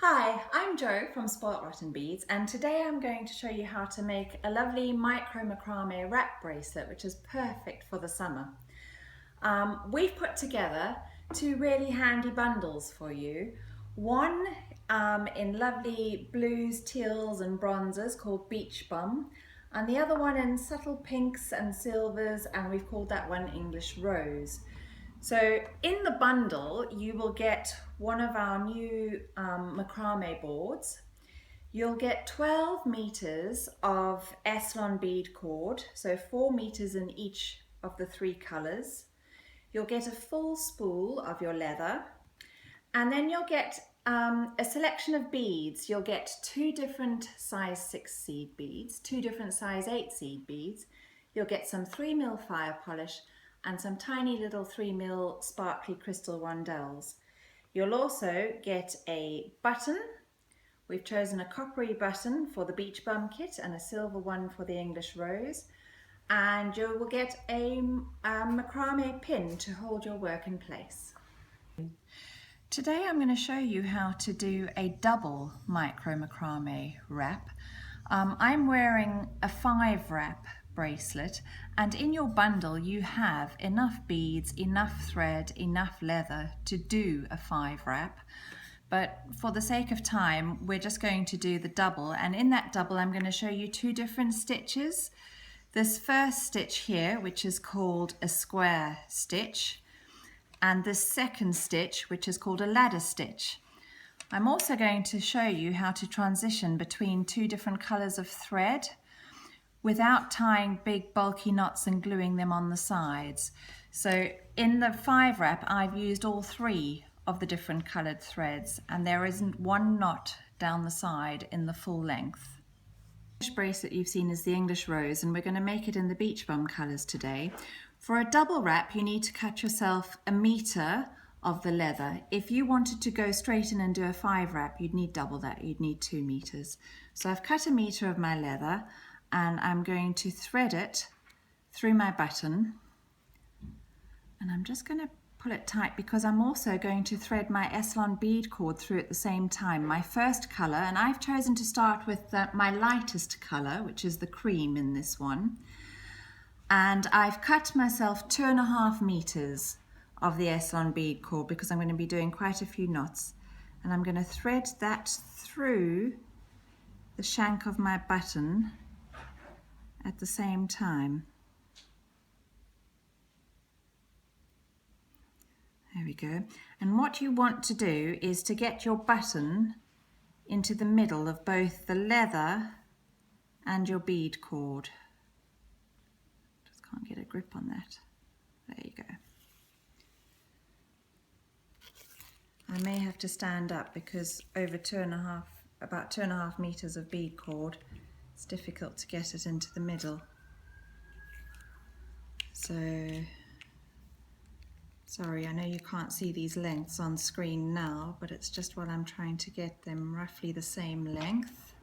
Hi, I'm Jo from Spoilt Rotten Beads, and today I'm going to show you how to make a lovely micro macrame wrap bracelet which is perfect for the summer. We've put together two really handy bundles for you. One in lovely blues, teals and bronzes called Beach Bum, and the other one in subtle pinks and silvers, and we've called that one English Rose. So in the bundle, you will get one of our new macrame boards. You'll get 12 meters of S-lon bead cord, so 4 meters in each of the three colors. You'll get a full spool of your leather, and then you'll get a selection of beads. You'll get two different size 6 seed beads, two different size 8 seed beads. You'll get some 3mm fire polish and some tiny little 3mm sparkly crystal rondelles. You'll also get a button. We've chosen a coppery button for the Beach Bum kit and a silver one for the English Rose. And you will get a macrame pin to hold your work in place. Today I'm going to show you how to do a double micro macrame wrap. I'm wearing a 5 wrap bracelet, and in your bundle you have enough beads, enough thread, enough leather to do a 5 wrap. But for the sake of time, we're just going to do the double, and in that double I'm going to show you two different stitches. This first stitch here, which is called a square stitch, and this second stitch, which is called a ladder stitch. I'm also going to show you how to transition between two different colors of thread without tying big bulky knots and gluing them on the sides. So in the 5 wrap, I've used all 3 of the different colored threads, and there isn't one knot down the side in the full length. The bracelet you've seen is the English Rose, and we're going to make it in the Beach Bum colors today. For a double wrap, you need to cut yourself 1 meter of the leather. If you wanted to go straight in and do a 5 wrap, you'd need double that, you'd need 2 meters. So I've cut 1 meter of my leather, and I'm going to thread it through my button, and I'm just going to pull it tight because I'm also going to thread my S-lon bead cord through at the same time. My first color, and I've chosen to start with my lightest color, which is the cream in this one, and I've cut myself 2.5 meters of the S-lon bead cord because I'm going to be doing quite a few knots, and I'm going to thread that through the shank of my button at the same time. There we go. And what you want to do is to get your button into the middle of both the leather and your bead cord. Just can't get a grip on that. There you go. I may have to stand up because over about 2.5 meters of bead cord, it's difficult to get it into the middle. So, sorry, I know you can't see these lengths on screen now, but it's just while I'm trying to get them roughly the same length.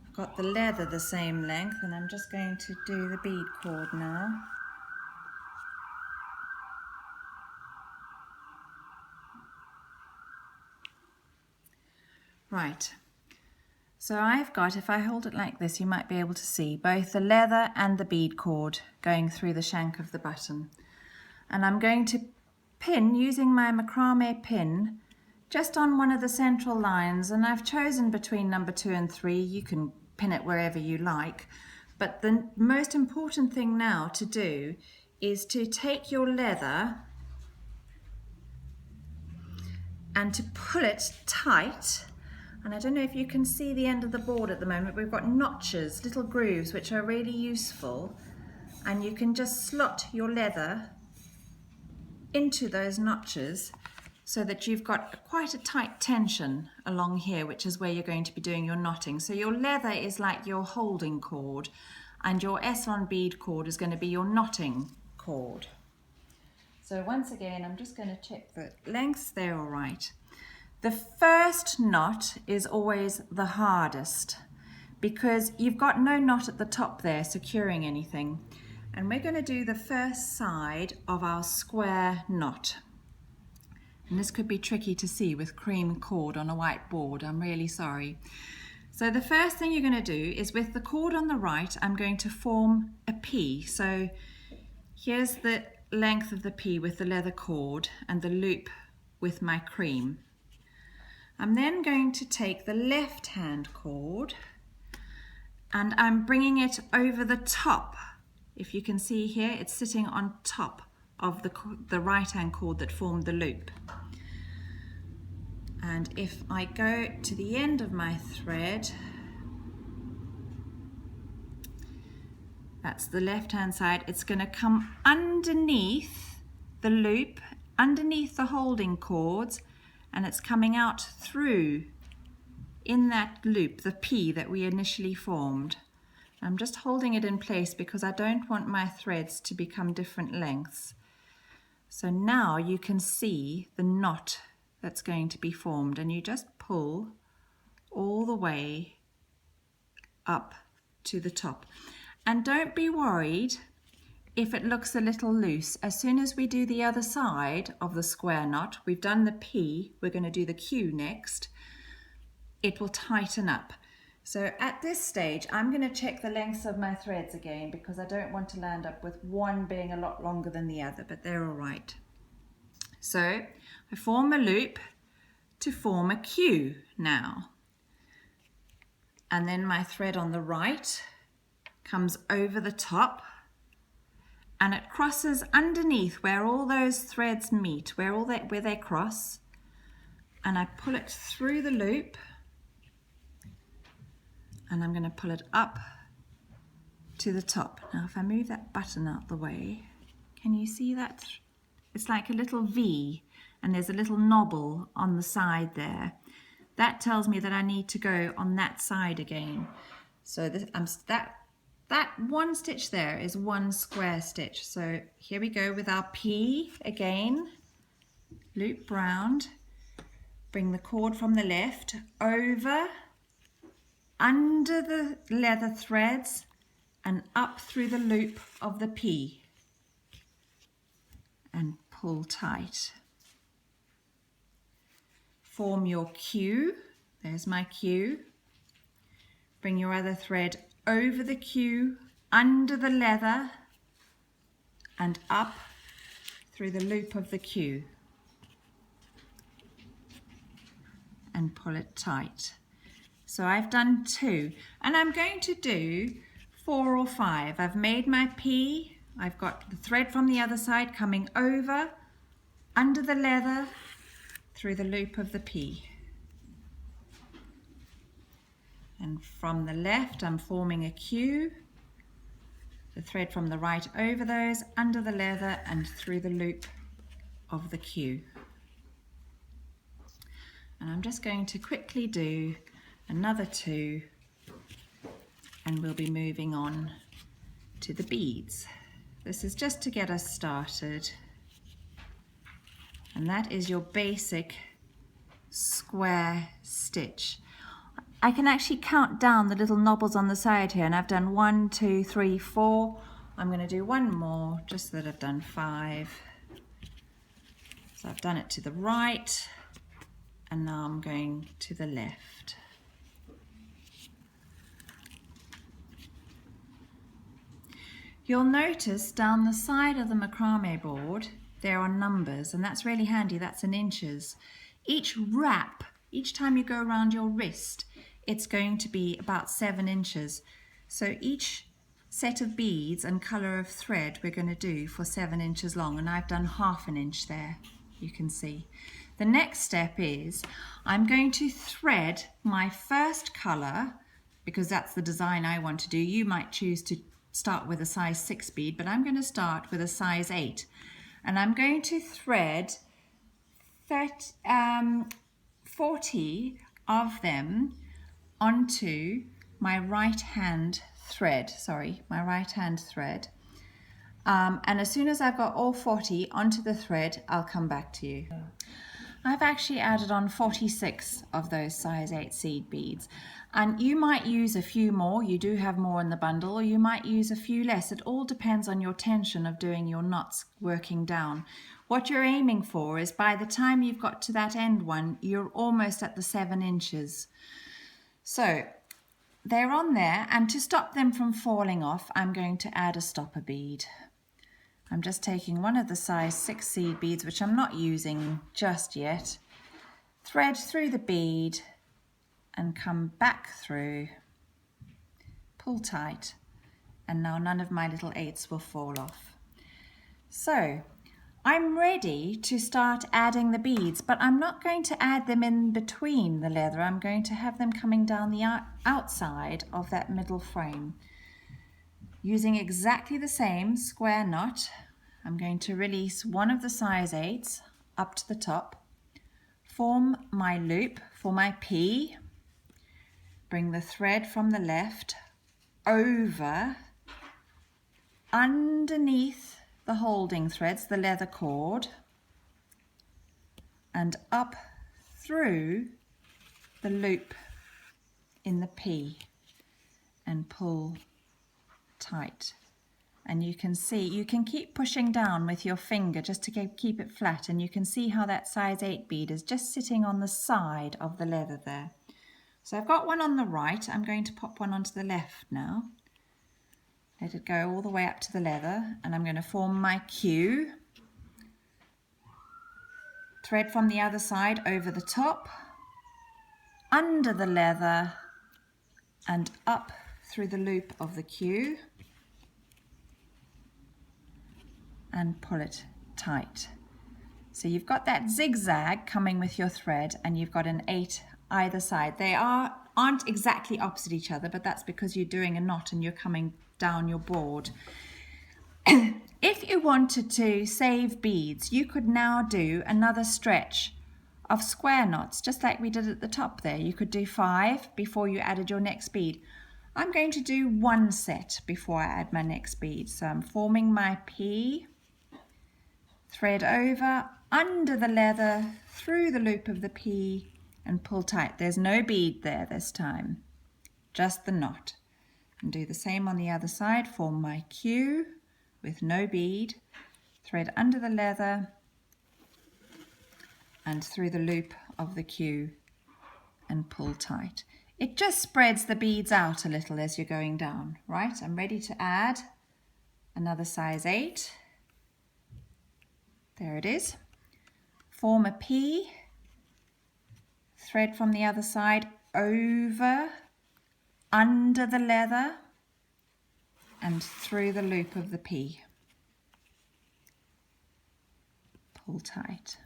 I've got the leather the same length, and I'm just going to do the bead cord now. Right. So I've got, if I hold it like this, you might be able to see both the leather and the bead cord going through the shank of the button. And I'm going to pin, using my macrame pin, just on one of the central lines, and I've chosen between number 2 and 3. You can pin it wherever you like. But the most important thing now to do is to take your leather and to pull it tight. And I don't know if you can see the end of the board at the moment. We've got notches, little grooves, which are really useful. And you can just slot your leather into those notches so that you've got quite a tight tension along here, which is where you're going to be doing your knotting. So your leather is like your holding cord, and your S-lon bead cord is going to be your knotting cord. So once again, I'm just going to check the lengths, they're all right. The first knot is always the hardest because you've got no knot at the top there securing anything. And we're going to do the first side of our square knot. And this could be tricky to see with cream cord on a white board. I'm really sorry. So the first thing you're going to do is with the cord on the right, I'm going to form a P. So here's the length of the P with the leather cord and the loop with my cream. I'm then going to take the left hand cord and I'm bringing it over the top. If you can see here, it's sitting on top of the right hand cord that formed the loop. And if I go to the end of my thread, that's the left hand side, it's going to come underneath the loop, underneath the holding cords, and it's coming out through in that loop, the P that we initially formed. I'm just holding it in place because I don't want my threads to become different lengths. So now you can see the knot that's going to be formed, and you just pull all the way up to the top. And don't be worried if it looks a little loose. As soon as we do the other side of the square knot, we've done the P, we're going to do the Q next, it will tighten up. So at this stage, I'm going to check the lengths of my threads again because I don't want to land up with one being a lot longer than the other, but they're all right. So I form a loop to form a Q now. And then my thread on the right comes over the top and it crosses underneath where all those threads meet, where they cross, and I pull it through the loop and I'm going to pull it up to the top. Now if I move that button out the way, can you see that? It's like a little V and there's a little knobble on the side there. That tells me that I need to go on that side again. So that one stitch there is one square stitch. So here we go with our P again, loop round, bring the cord from the left over, under the leather threads and up through the loop of the P and pull tight. Form your Q, there's my Q. Bring your other thread over the Q, under the leather and up through the loop of the Q and pull it tight. So I've done 2 and I'm going to do 4 or 5. I've made my P, I've got the thread from the other side coming over, under the leather, through the loop of the P. And from the left I'm forming a Q, the thread from the right over those, under the leather and through the loop of the Q. And I'm just going to quickly do another 2 and we'll be moving on to the beads. This is just to get us started, and that is your basic square stitch. I can actually count down the little knobbles on the side here, and I've done 1, 2, 3, 4. I'm going to do one more just so that I've done 5. So I've done it to the right and now I'm going to the left. You'll notice down the side of the macrame board there are numbers, and that's really handy. That's in inches. Each wrap, each time you go around your wrist, it's going to be about 7 inches. So each set of beads and colour of thread we're going to do for 7 inches long, and I've done ½ an inch there, you can see. The next step is I'm going to thread my first colour, because that's the design I want to do. You might choose to start with a size 6 bead, but I'm going to start with a size 8. And I'm going to thread 40 of them onto my right hand thread, and as soon as I've got all 40 onto the thread, I'll come back to you. I've actually added on 46 of those size 8 seed beads, and you might use a few more. You do have more in the bundle, or you might use a few less. It all depends on your tension of doing your knots working down. what you're aiming for is by the time you've got to that end one, you're almost at the 7 inches. So they're on there, and to stop them from falling off, I'm going to add a stopper bead. I'm just taking one of the size 6 seed beads, which I'm not using just yet, thread through the bead and come back through, pull tight, and now none of my little 8s will fall off. So I'm ready to start adding the beads, but I'm not going to add them in between the leather. I'm going to have them coming down the outside of that middle frame. Using exactly the same square knot, I'm going to release one of the size 8s up to the top, form my loop for my P, bring the thread from the left over, underneath the holding threads, the leather cord, and up through the loop in the P and pull tight. And you can see, you can keep pushing down with your finger just to keep it flat, and you can see how that size 8 bead is just sitting on the side of the leather there. So I've got one on the right, I'm going to pop one onto the left now. Let it go all the way up to the leather, and I'm going to form my Q. Thread from the other side over the top, under the leather, and up through the loop of the Q, and pull it tight. So you've got that zigzag coming with your thread, and you've got an 8 either side. They aren't exactly opposite each other, but that's because you're doing a knot and you're coming down your board. If you wanted to save beads, you could now do another stretch of square knots, just like we did at the top there. You could do 5 before you added your next bead. I'm going to do 1 set before I add my next bead. So I'm forming my P, thread over, under the leather, through the loop of the P, and pull tight. There's no bead there this time, just the knot. And do the same on the other side. Form my Q with no bead, thread under the leather and through the loop of the Q and pull tight. It just spreads the beads out a little as you're going down. Right, I'm ready to add another size 8. There it is. Form a P, thread from the other side over, under the leather and through the loop of the P. Pull tight.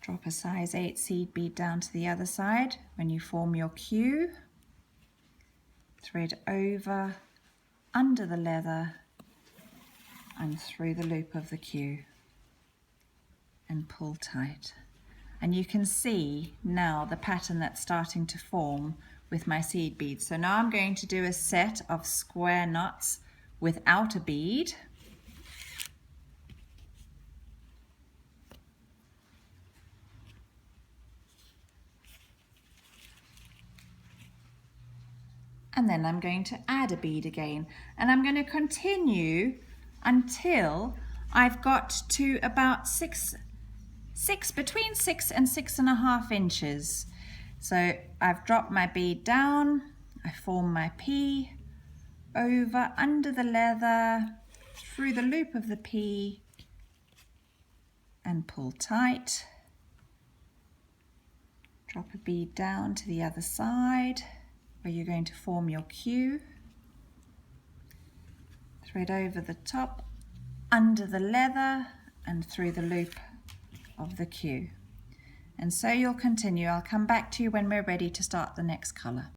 Drop a size 8 seed bead down to the other side when you form your Q. Thread over, under the leather and through the loop of the Q and pull tight. And you can see now the pattern that's starting to form with my seed beads. So now I'm going to do a set of square knots without a bead. And then I'm going to add a bead again. And I'm going to continue until I've got to about between 6 and 6.5 inches. So I've dropped my bead down, I form my P, over, under the leather, through the loop of the P, and pull tight. Drop a bead down to the other side, where you're going to form your Q. Thread over the top, under the leather, and through the loop of the Q. And so you'll continue. I'll come back to you when we're ready to start the next colour.